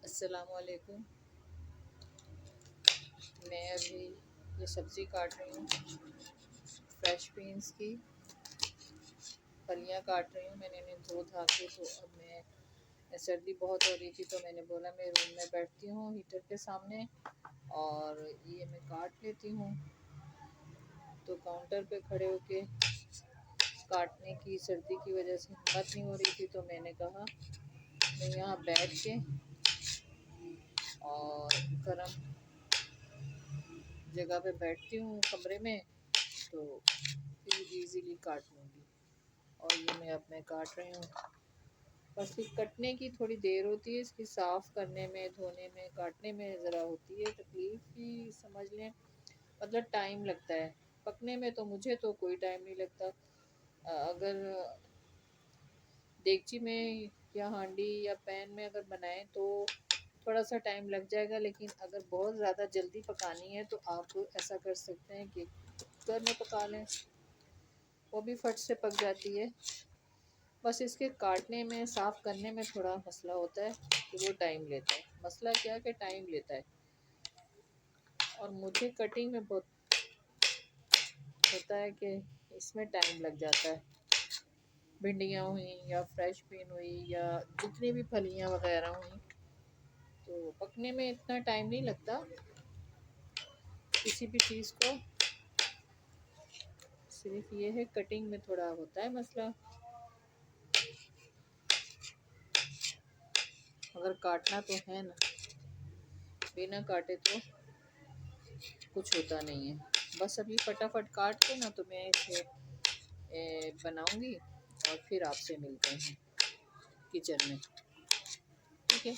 अस्सलाम वालेकुम। मैं अभी ये सब्ज़ी काट रही हूँ, फ्रेश बीन्स की फलियाँ काट रही हूँ। मैंने इन्हें धो धा के, तो अब मैं सर्दी बहुत हो रही थी तो मैंने बोला मैं रूम में बैठती हूँ हीटर के सामने और ये मैं काट लेती हूँ। तो काउंटर पे खड़े होके काटने की सर्दी की वजह से हिम्मत नहीं हो रही थी, तो मैंने कहा मैं यहाँ बैठ के और गर्म जगह पे बैठती हूँ कमरे में, तो फिर इजीली काट लूँगी। और ये मैं काट रही हूँ। बस फिर कटने की थोड़ी देर होती है, इसकी साफ़ करने में, धोने में, काटने में ज़रा होती है तकलीफ़ ही समझ लें, मतलब टाइम लगता है। पकने में तो मुझे तो कोई टाइम नहीं लगता। अगर देगची में या हांडी या पैन में अगर बनाएं तो थोड़ा सा टाइम लग जाएगा, लेकिन अगर बहुत ज़्यादा जल्दी पकानी है तो आप ऐसा कर सकते हैं कि कुकर में पका लें, वो भी फट से पक जाती है। बस इसके काटने में, साफ़ करने में थोड़ा मसला होता है कि वो टाइम लेता है। मसला क्या कि टाइम लेता है, और मुझे कटिंग में बहुत होता है कि इसमें टाइम लग जाता है। भिंडियाँ हुई या फ्रेश बीन हुई या जितनी भी फलियाँ वगैरह हुई, तो पकने में इतना टाइम नहीं लगता किसी भी चीज़ को। सिर्फ ये है कटिंग में थोड़ा होता है मसला। अगर काटना तो है ना, बिना काटे तो कुछ होता नहीं है। बस अभी फटाफट काट के ना तो मैं इसे बनाऊंगी और फिर आपसे मिलते हैं किचन में, ठीक है।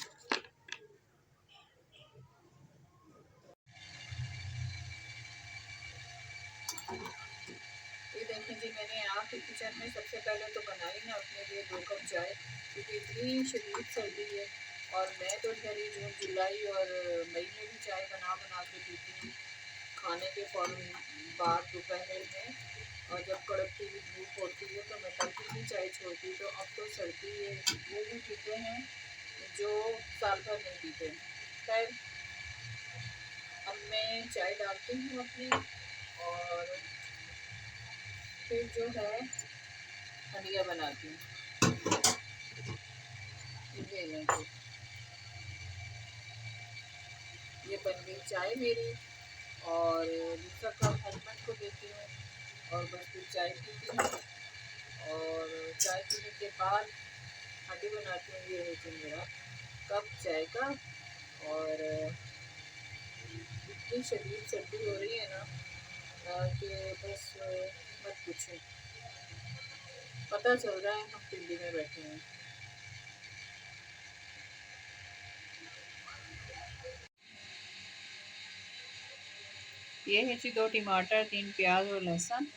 ये देखें जी, मैंने यहाँ के किचन में सबसे पहले तो बनाई ना अपने लिए 2 कप चाय, क्योंकि इतनी शदीद सर्दी है। और मैं तो खैर जून जुलाई और मई में भी चाय बना बना के पीती हूँ, खाने के फ़ौरन बाद दोपहर में। और जब कड़कती हुई धूप होती है तो मैं तब भी चाय छोड़ती। तो अब तो सर्दी है, वो भी पीते हैं जो साल भर नहीं पीते। खैर, अब मैं चाय डालती हूँ अपनी, और फिर जो है हंडिया बनाती हूँ। ये लेंगे, ये बन गई चाय मेरी, और दूसरा कप हस्बैंड को देती हूँ और बस फिर चाय पीती हूँ। और चाय पीने के बाद हंडी बनाती हूँ। ये है जी मेरा कप चाय का। और इतनी शदीद सर्दी हो रही है ना कि बस मत पूछो, पता चल रहा है हम दिल्ली में बैठे हैं। ये है जी 2 टमाटर, 3 प्याज और लहसुन।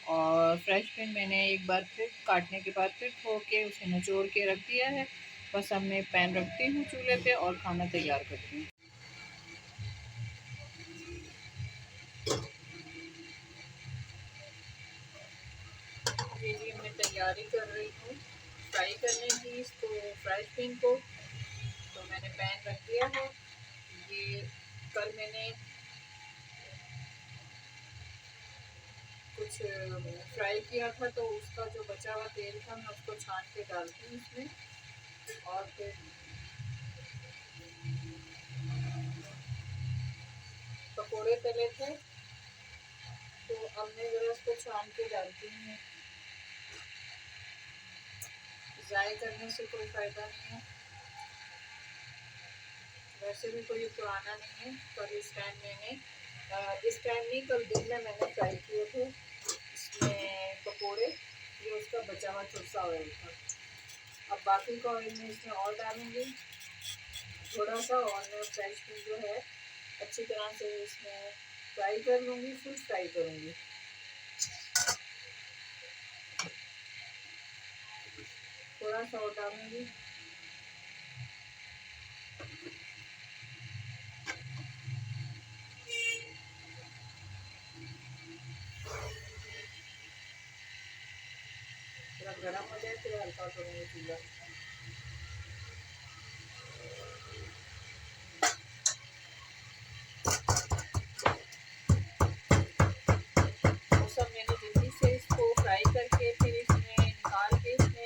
और फ्रेश बीन मैंने एक बार फिर काटने के बाद फिर धो के उसे निचोड़ के रख दिया है। बस अब मैं पैन रखती हूँ चूल्हे पे और खाना तैयार करती हूँ। जी जी, मैं तैयारी कर रही हूँ फ्राई करने की इसको, फ्रेश बीन को। तो मैंने मैंने पैन रख दिया है। ये कल मैंने कुछ फ्राई किया था, तो उसका जो बचा हुआ तेल था मैं उसको छान के डालती हूँ उसमें। और फिर पकोड़े तले थे, तो अब मैं ज़रा उसको छान के डालती हूँ। ज़ाय करने से कोई फ़ायदा नहीं है, वैसे भी कोई पुराना नहीं है। पर इस टाइम नहीं, कल दिन में मैंने फ्राई किए थे इसमें पकोड़े। ये उसका बचा हुआ थोड़ा सा ऑयल था। अब बाकी का ऑयल मैं इसमें और डालूँगी थोड़ा सा, और मैं फ्रेश क्रीम जो है अच्छी तरह से इसमें फ्राई कर लूँगी, फुल फ्राई करूँगी। थोड़ा सा और डालूँगी। थोड़ा गर्म हो जाए फिर हल्का करूँगी चूल्हा। वो सब मैंने जल्दी से इसको फ्राई करके फिर इसमें निकाल के इसमें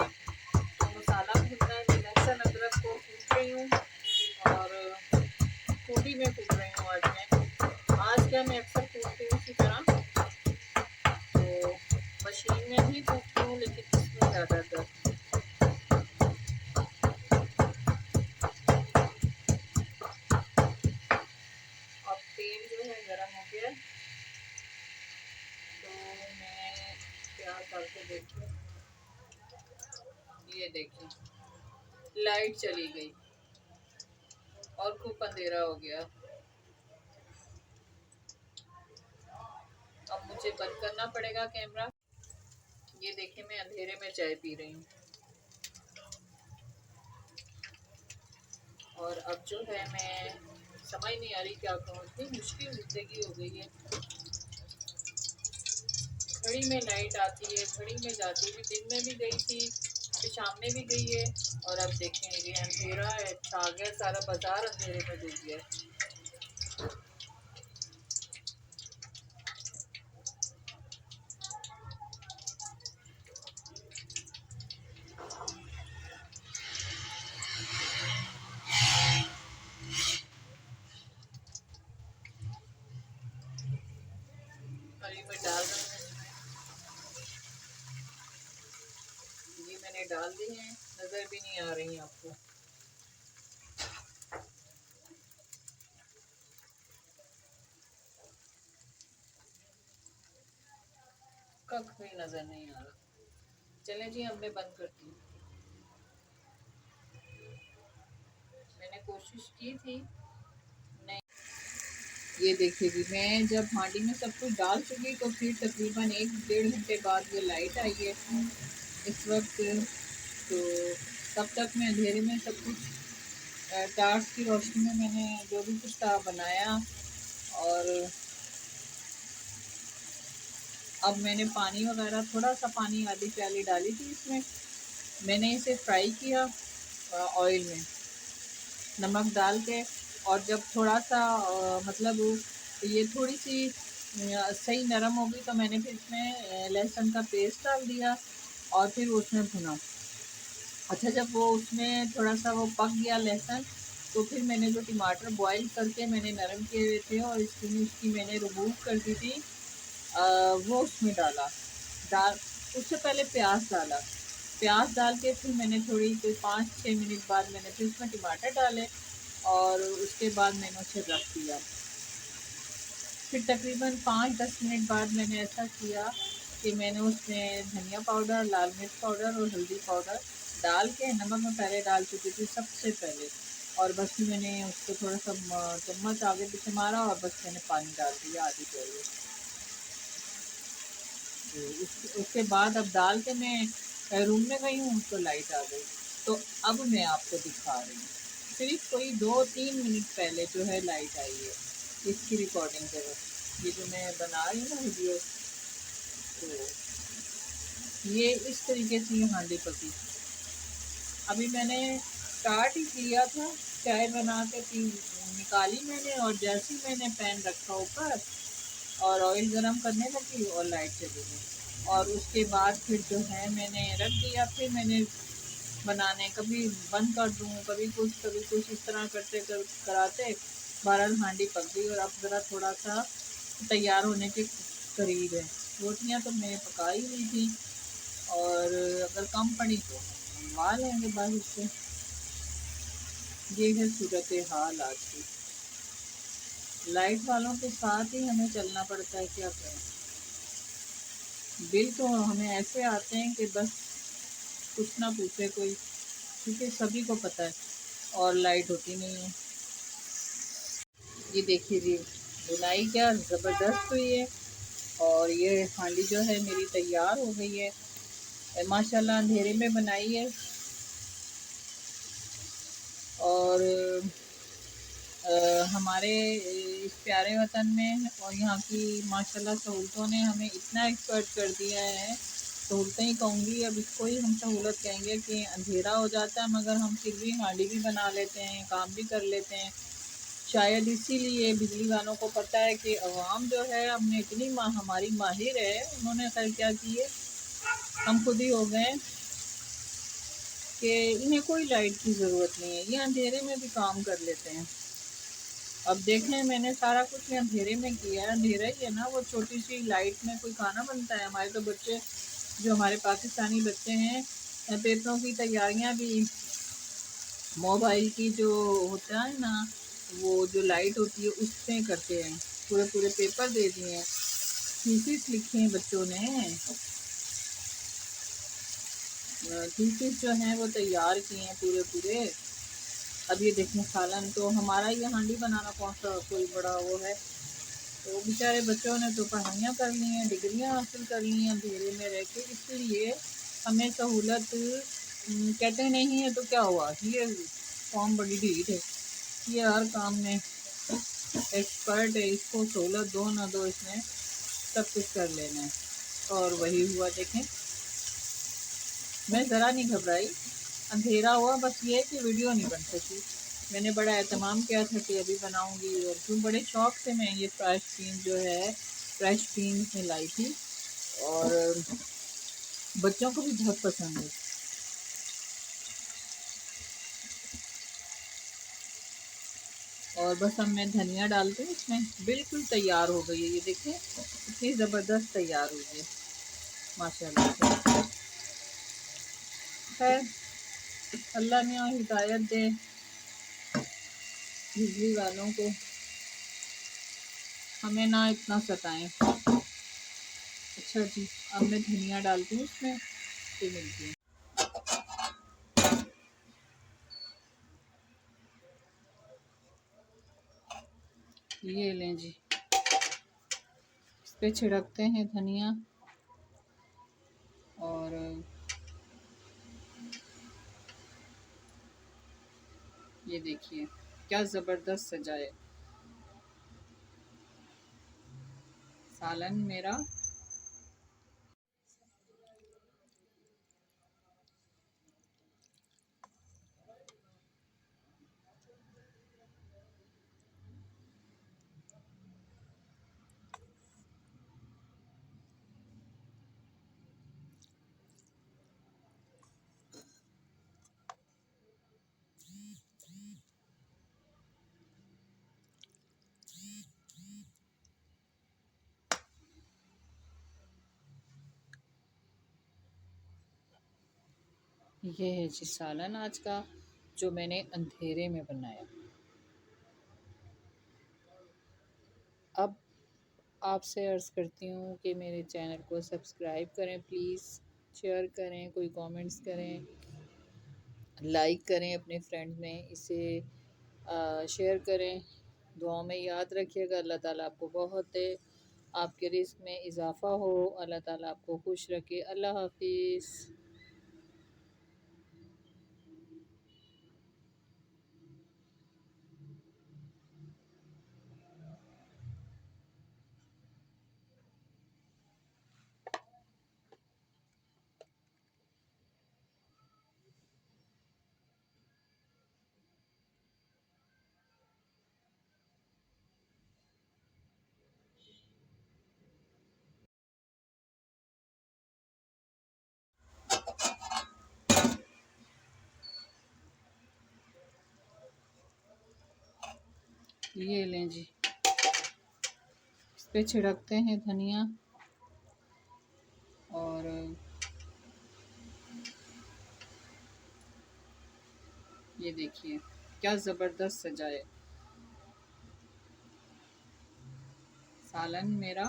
तो मसाला भूनना है। मैं लहसुन अदरक को कूट रही हूँ, और कूटी में कूट रही हूँ आज क्या मैं अक्सर कूटती हूँ इसी तरह, तो मशीन में भी कूटती हूँ लेकिन इसमें ज़्यादातर। अब तेल जो है गरम हो गया, तो मैं प्याज डाल के देखती हूँ। ये देखिए लाइट चली गई और खूब अंधेरा हो गया। अब मुझे बंद करना पड़ेगा कैमरा। ये देखिए मैं अंधेरे में चाय पी रही हूँ। और अब जो है मैं समझ नहीं आ रही क्या कहूँ, इतनी मुश्किल जिंदगी हो गई है। घड़ी में लाइट आती है, घड़ी में जाती है, दिन में भी गई थी, फिर शाम में भी गई है, और अब देखें ये अंधेरा है, छा गया, सारा बाजार अंधेरे में डूब गया। अभी मैं डाल रही हूँ, ये मैंने डाल दी है, नज़र भी नहीं आ रही आपको। कख भी नज़र नहीं आ रहा। चलें जी, अब मैं बंद करती हूँ। मैंने कोशिश की थी, नहीं। ये देखिए जी, मैं जब हांडी में सब कुछ डाल चुकी तो फिर तकरीबन 1-1.5 घंटे बाद ये लाइट आई है इस वक्त। तो तब तक मैं अंधेरे में सब कुछ टार्च की रोशनी में मैंने जो भी कुछ था बनाया। और अब मैंने पानी वगैरह, थोड़ा सा पानी, आधी प्याली डाली थी इसमें। मैंने इसे फ्राई किया ऑयल में नमक डाल के। और जब थोड़ा सा मतलब ये थोड़ी सी सही नरम होगी तो मैंने फिर इसमें लहसुन का पेस्ट डाल दिया और फिर उसमें भुना। अच्छा, जब वो उसमें थोड़ा सा वो पक गया लहसुन, तो फिर मैंने जो टमाटर बॉईल करके मैंने नरम किए हुए थे और उसकी मैंने रिमूव कर दी थी, वो उसमें डाल उससे पहले प्याज डाला। प्याज डाल के फिर मैंने थोड़ी कोई 5-6 मिनट बाद मैंने फिर उसमें टमाटर डाले, और उसके बाद मैंने उसे रख दिया। फिर तकरीबन 5-10 मिनट बाद मैंने ऐसा किया कि मैंने उसमें धनिया पाउडर, लाल मिर्च पाउडर और हल्दी पाउडर डाल के, नमक में पहले डाल चुकी थी सबसे पहले, और बस फिर मैंने उसको थोड़ा सा चम्मच आगे पीछे मारा और बस मैंने पानी डाल दिया आधी कटोरी। उसके बाद अब डाल के मैं रूम में गई हूँ तो लाइट आ गई। तो अब मैं आपको दिखा रही हूँ, सिर्फ कोई 2-3 मिनट पहले जो है लाइट आई है इसकी रिकॉर्डिंग के वक्त। ये जो मैं बना रही हूँ ना वीडियो, तो ये इस तरीके से ये हांडी पकी। अभी मैंने स्टार्ट ही किया था चाय बना के पी निकाली मैंने, और जैसे ही मैंने पैन रखा ऊपर और ऑयल गरम करने लगी और लाइट चली गई, और उसके बाद फिर जो है मैंने रख दिया। फिर मैंने बनाने कभी बंद कर दूँ, कभी कुछ इस तरह कराते बहरहाल हांडी पक गई, और अब ज़रा थोड़ा सा तैयार होने के करीब है। रोटियां तो मैंने पकाई हुई थी, और अगर कम पड़ी तो हम बनवा लेंगे बस उससे। ये है सूरत हाल आज की। लाइट वालों के साथ ही हमें चलना पड़ता है, क्या करें। बिल तो हमें ऐसे आते हैं कि बस कुछ ना पूछे कोई, क्योंकि सभी को पता है, और लाइट होती नहीं है। ये देखिए जी, बुनाई क्या ज़बरदस्त हुई है, और ये हांडी जो है मेरी तैयार हो गई है। माशाल्लाह अंधेरे में बनाई है, और हमारे इस प्यारे वतन में और यहाँ की माशाल्लाह सहूलतों ने हमें इतना एक्सपर्ट कर दिया है। सहूलतें ही कहूँगी, अब इसको ही हम सहूलत कहेंगे कि अंधेरा हो जाता है मगर हम फिर भी हांडी भी बना लेते हैं, काम भी कर लेते हैं। शायद इसीलिए बिजली वालों को पता है कि अवाम जो है हमने इतनी हमारी माहिर है, उन्होंने खैर क्या किए, हम खुद ही हो गए कि इन्हें कोई लाइट की ज़रूरत नहीं है, ये अंधेरे में भी काम कर लेते हैं। अब देखें, मैंने सारा कुछ अंधेरे में किया है, अंधेरा ही है ना, वो छोटी सी लाइट में कोई खाना बनता है। हमारे तो बच्चे, जो हमारे पाकिस्तानी बच्चे हैं, पेपरों की तैयारियां भी मोबाइल की जो होता है ना, वो जो लाइट होती है उससे करते हैं। पूरे पूरे पेपर दे दिए हैं, थीसिस लिखे हैं बच्चों ने, थीसिस जो हैं वो तैयार किए हैं पूरे पूरे। अब ये देखें, सालन तो हमारा ये हांडी बनाना कौन सा कोई बड़ा वो है। तो बेचारे बच्चों ने तो पढ़ाइयाँ कर ली हैं, डिग्रियाँ हासिल कर ली हैं अंधेरे में रह के, इसलिए हमें सहूलत कहते नहीं है तो क्या हुआ, ये फॉर्म बड़ी ढीठ है, ये हर काम में एक्सपर्ट है, इसको सहूलत दो ना दो, इसने सब कुछ कर लेना है। और वही हुआ, देखें मैं ज़रा नहीं घबराई। अंधेरा हुआ, बस ये कि वीडियो नहीं बन सकी। मैंने बड़ा एहतमाम किया था कि अभी बनाऊंगी, और क्यों बड़े शौक से मैं ये फ्रेश बीन जो है, फ्रेश बीन में लाई थी, और बच्चों को भी बहुत पसंद है। और बस अब मैं धनिया डालती हूँ इसमें, बिल्कुल तैयार हो गई है। ये देखें इतनी ज़बरदस्त तैयार हुई है माशाल्लाह से। खैर, अल्लाह मियाँ हिदायत दे बिजली वालों को, हमें ना इतना सताएं। अच्छा जी, अब मैं धनिया डालती हूँ इसमें, फिर मिलती हूँ। ये लें जी, इस पे छिड़कते हैं धनिया, और ये देखिए क्या ज़बरदस्त सजा है सालन मेरा। ये है जी सालन आज का, जो मैंने अंधेरे में बनाया। अब आपसे अर्ज़ करती हूँ कि मेरे चैनल को सब्सक्राइब करें प्लीज़, शेयर करें, कोई कमेंट्स करें, लाइक करें, अपने फ्रेंड्स में इसे शेयर करें। दुआओं में याद रखिएगा। अल्लाह ताला आपको बहुत दे, आपके रिस्क में इजाफ़ा हो, अल्लाह ताला आपको खुश रखे। अल्लाह हाफिज़। ये लें जी, इस पे छिड़कते हैं धनिया और ये देखिए क्या ज़बरदस्त सजा है। सालन मेरा